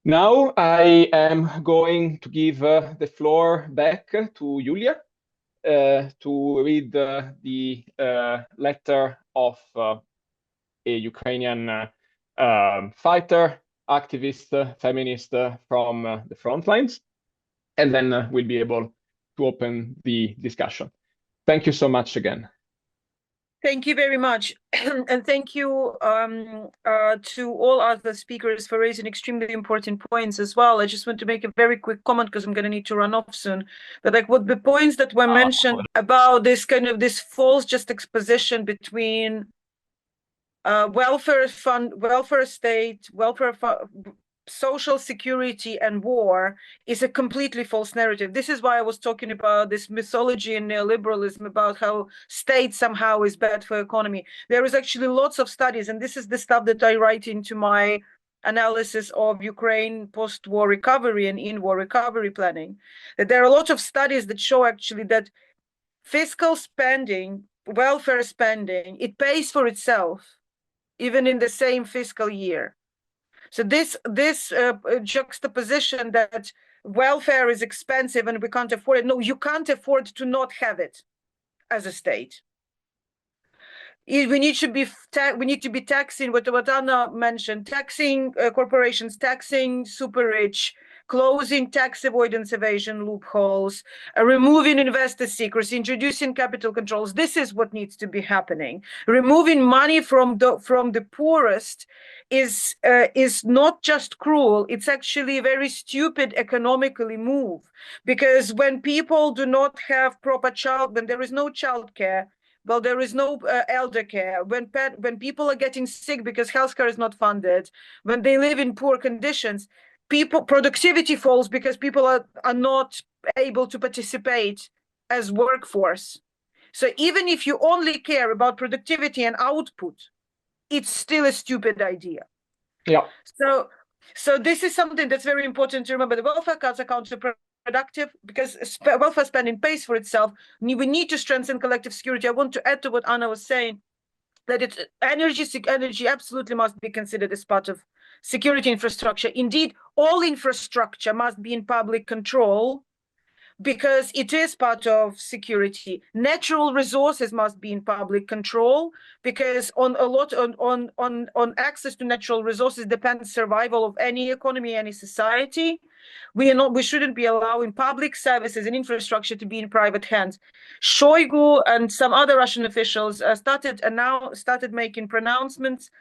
Now I am going to give the floor back to Julia to read the letter of a Ukrainian fighter, activist, feminist from the front lines, and then we'll be able to open the discussion. Thank you so much again. Thank you very much. And thank you to all other speakers for raising extremely important points as well. I just want to make a very quick comment because I'm going to need to run off soon. But like what the points that were mentioned about this kind of this false juxtaposition between welfare fund, welfare state, social security and war is a completely false narrative. This is why I was talking about this mythology and neoliberalism about how state somehow is bad for economy. There is actually lots of studies, and this is the stuff that I write into my analysis of Ukraine post-war recovery and in-war recovery planning, that there are a lot of studies that show actually that fiscal spending, welfare spending, it pays for itself, even in the same fiscal year. So this juxtaposition that welfare is expensive and we can't afford it. No, you can't afford to not have it as a state. We need to be taxing what Anna mentioned, taxing corporations, taxing super rich, closing tax avoidance evasion loopholes, removing investor secrecy, introducing capital controls. This is what needs to be happening. Removing money from the poorest is not just cruel, it's actually a very stupid economically move, because when people do not have proper when there is no childcare, well, there is no elder care. When people are getting sick because healthcare is not funded, when they live in poor conditions, productivity falls because people are not able to participate as workforce. So even if you only care about productivity and output, it's still a stupid idea. Yeah. So this is something that's very important to remember. The welfare cuts are counterproductive because welfare spending pays for itself. We need to strengthen collective security. I want to add to what Anna was saying, that energy absolutely must be considered as part of security infrastructure. Indeed, all infrastructure must be in public control because it is part of security. Natural resources must be in public control because on access to natural resources depends survival of any economy, any society. We shouldn't be allowing public services and infrastructure to be in private hands. Shoigu and some other Russian officials started making pronouncements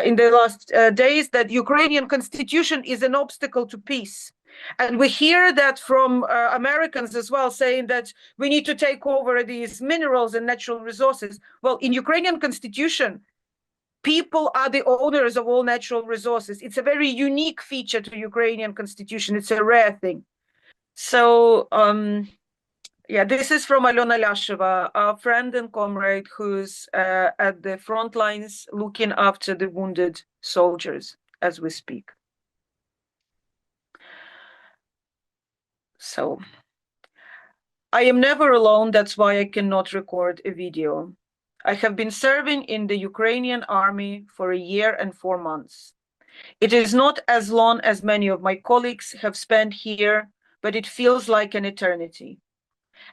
in the last days that Ukrainian constitution is an obstacle to peace. And we hear that from Americans as well, saying that we need to take over these minerals and natural resources. Well, in Ukrainian constitution, people are the owners of all natural resources. It's a very unique feature to Ukrainian constitution. It's a rare thing. So, yeah, this is from Alona Lyasheva, our friend and comrade who's at the front lines looking after the wounded soldiers as we speak. So I am never alone. That's why I cannot record a video. I have been serving in the Ukrainian army for 1 year and 4 months. It is not as long as many of my colleagues have spent here, but it feels like an eternity.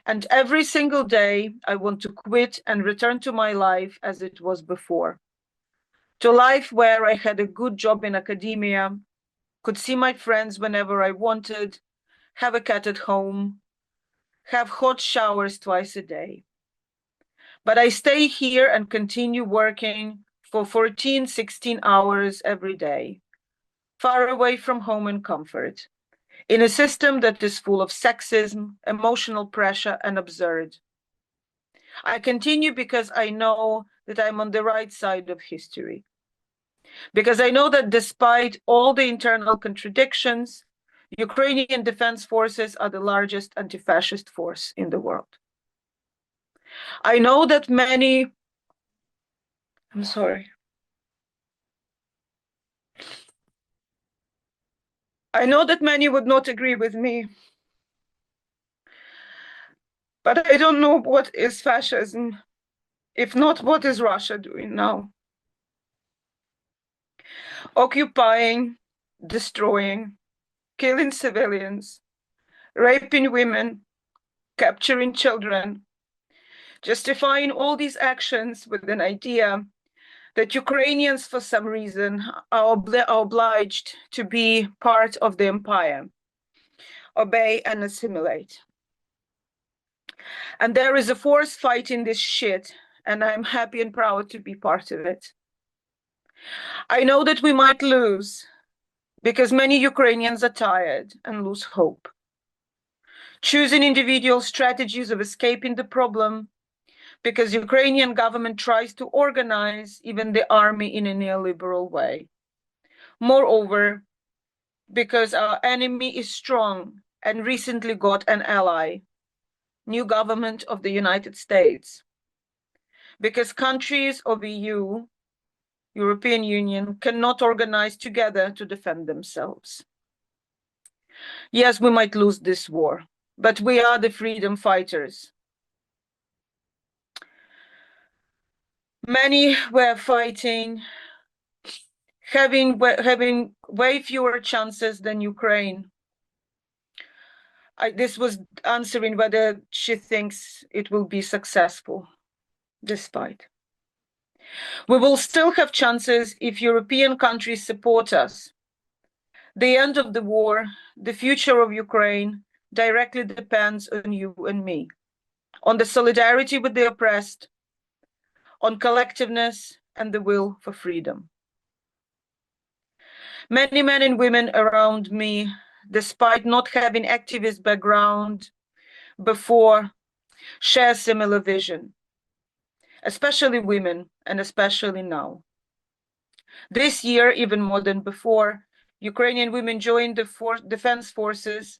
And every single day, I want to quit and return to my life as it was before. To life where I had a good job in academia, could see my friends whenever I wanted, have a cat at home, have hot showers twice a day. But I stay here and continue working for 14, 16 hours every day, far away from home and comfort, in a system that is full of sexism, emotional pressure, and absurd. I continue because I know that I'm on the right side of history. Because I know that despite all the internal contradictions, Ukrainian defense forces are the largest anti-fascist force in the world. I know that many would not agree with me, but I don't know what is fascism, if not what is Russia doing now. Occupying, destroying, killing civilians, raping women, capturing children, justifying all these actions with an idea that Ukrainians, for some reason, are obliged to be part of the empire, obey and assimilate. And there is a force fighting this shit, and I'm happy and proud to be part of it. I know that we might lose, because many Ukrainians are tired and lose hope. Choosing individual strategies of escaping the problem, because Ukrainian government tries to organize even the army in a neoliberal way. Moreover, because our enemy is strong and recently got an ally, new government of the United States. Because countries of EU, European Union, cannot organize together to defend themselves. Yes, we might lose this war, but we are the freedom fighters. Many were fighting, having way fewer chances than Ukraine. This was answering whether she thinks it will be successful, despite. We will still have chances if European countries support us. The end of the war, the future of Ukraine, directly depends on you and me, on the solidarity with the oppressed, on collectiveness and the will for freedom. Many men and women around me, despite not having activist background before, share similar vision, especially women and especially now. This year, even more than before, Ukrainian women joined the defense forces,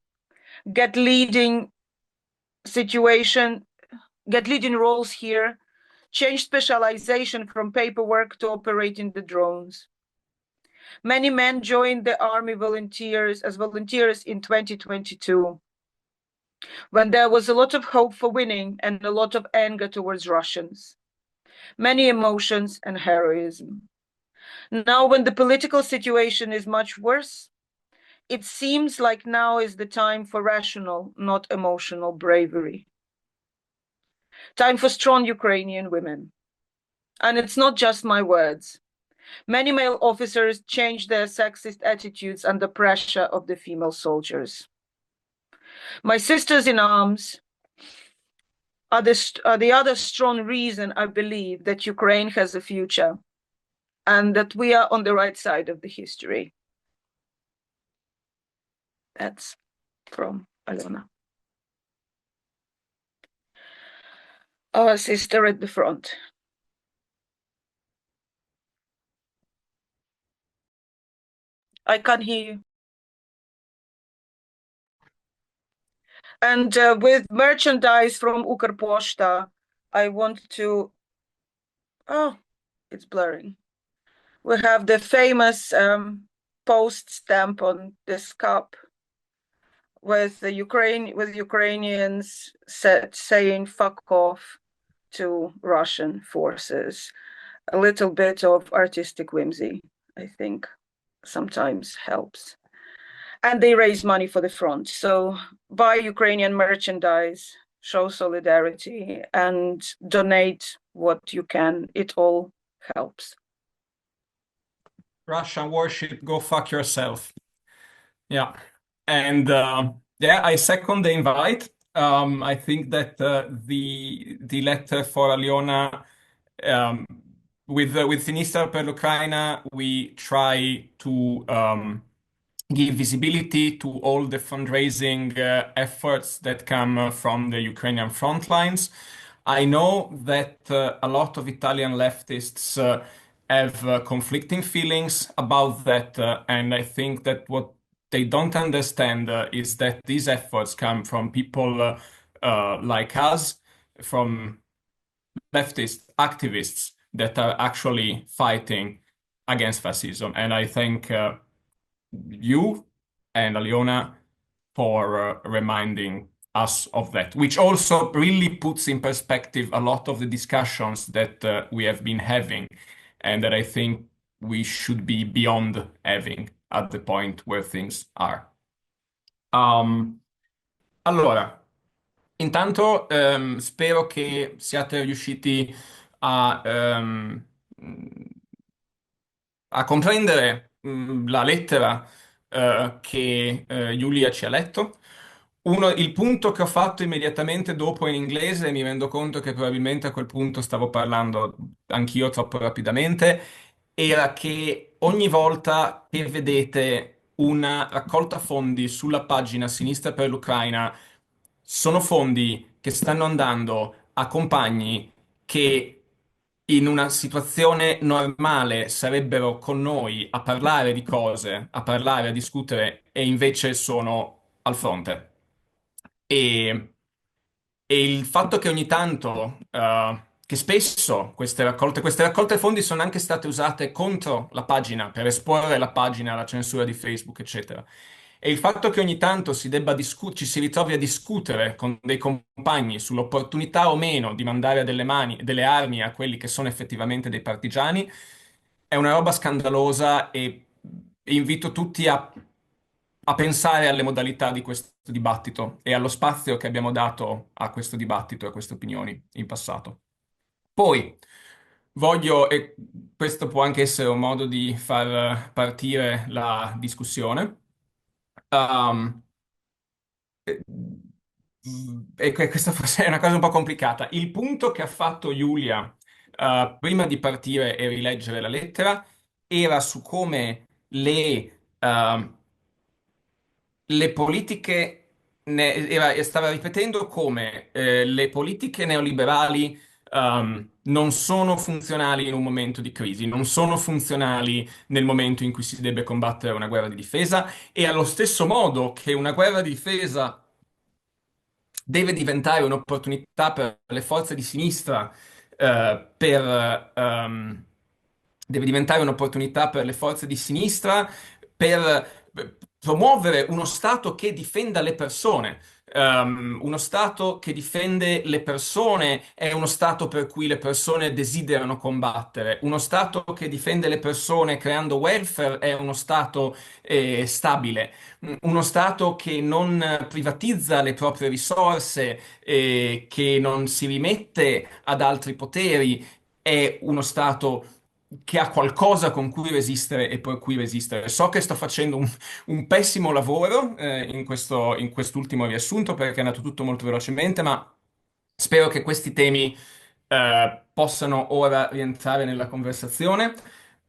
get leading roles here, change specialization from paperwork to operating the drones. Many men joined the army as volunteers in 2022, when there was a lot of hope for winning and a lot of anger towards Russians, many emotions and heroism. Now, when the political situation is much worse, it seems like now is the time for rational, not emotional bravery. Time for strong Ukrainian women. And it's not just my words. Many male officers changed their sexist attitudes under pressure of the female soldiers. My sisters in arms are the other strong reason I believe that Ukraine has a future and that we are on the right side of the history. That's from Alona. Our sister at the front. I can't hear you. And with merchandise from Ukrposhta, I want to, oh, it's blurring. We have the famous post stamp on this cup with Ukrainians saying fuck off to Russian forces. A little bit of artistic whimsy, I think, sometimes helps. And they raise money for the front. So buy Ukrainian merchandise, show solidarity, and donate what you can. It all helps. Russian warship, go fuck yourself. Yeah. And yeah, I second the invite. I think that the letter for Aliona, with Sinistra per l'Ucraina, we try to give visibility to all the fundraising efforts that come from the Ukrainian front lines. I know that a lot of Italian leftists have conflicting feelings about that, and I think that what they don't understand is that these efforts come from people like us, from leftist activists that are actually fighting against fascism. And I thank you and Aliona for reminding us of that, which also really puts in perspective a lot of the discussions that we have been having, and that I think we should be beyond having at the point where things are. Um, allora, intanto spero che siate riusciti a, a comprendere la lettera che Giulia ci ha letto. Il punto che ho fatto immediatamente dopo in inglese, mi rendo conto che probabilmente a quel punto stavo parlando anch'io troppo rapidamente, era che ogni volta che vedete una raccolta fondi sulla pagina sinistra per l'Ucraina, sono fondi che stanno andando a compagni che in una situazione normale sarebbero con noi a parlare di cose, a parlare, a discutere, e invece sono al fronte. E, e il fatto che ogni tanto, che spesso queste raccolte fondi sono anche state usate contro la pagina, per esporre la pagina alla censura di Facebook, eccetera. E il fatto che ogni tanto ci si ritrovi a discutere con dei compagni sull'opportunità o meno di mandare delle armi a quelli che sono effettivamente dei partigiani è una roba scandalosa e invito tutti a pensare alle modalità di questo dibattito e allo spazio che abbiamo dato a questo dibattito e a queste opinioni in passato. Poi e questo può anche essere un modo di far partire la discussione. Um, eh, questa forse è una cosa un po' complicata. Il punto che ha fatto Giulia, prima di partire e rileggere la lettera, era su come le politiche, stava ripetendo come le politiche neoliberali non sono funzionali in un momento di crisi, non sono funzionali nel momento in cui si deve combattere una guerra di difesa, e allo stesso modo che una guerra di difesa deve diventare un'opportunità per le forze di sinistra, deve diventare un'opportunità per le forze di sinistra per promuovere uno Stato che difenda le persone. Uno Stato che difende le persone è uno Stato per cui le persone desiderano combattere. Uno Stato che difende le persone creando welfare è uno Stato stabile. Uno Stato che non privatizza le proprie risorse, che non si rimette ad altri poteri, è uno Stato che ha qualcosa con cui resistere e per cui resistere. So che sto facendo un pessimo lavoro in quest'ultimo riassunto perché è andato tutto molto velocemente, ma spero che questi temi possano ora rientrare nella conversazione.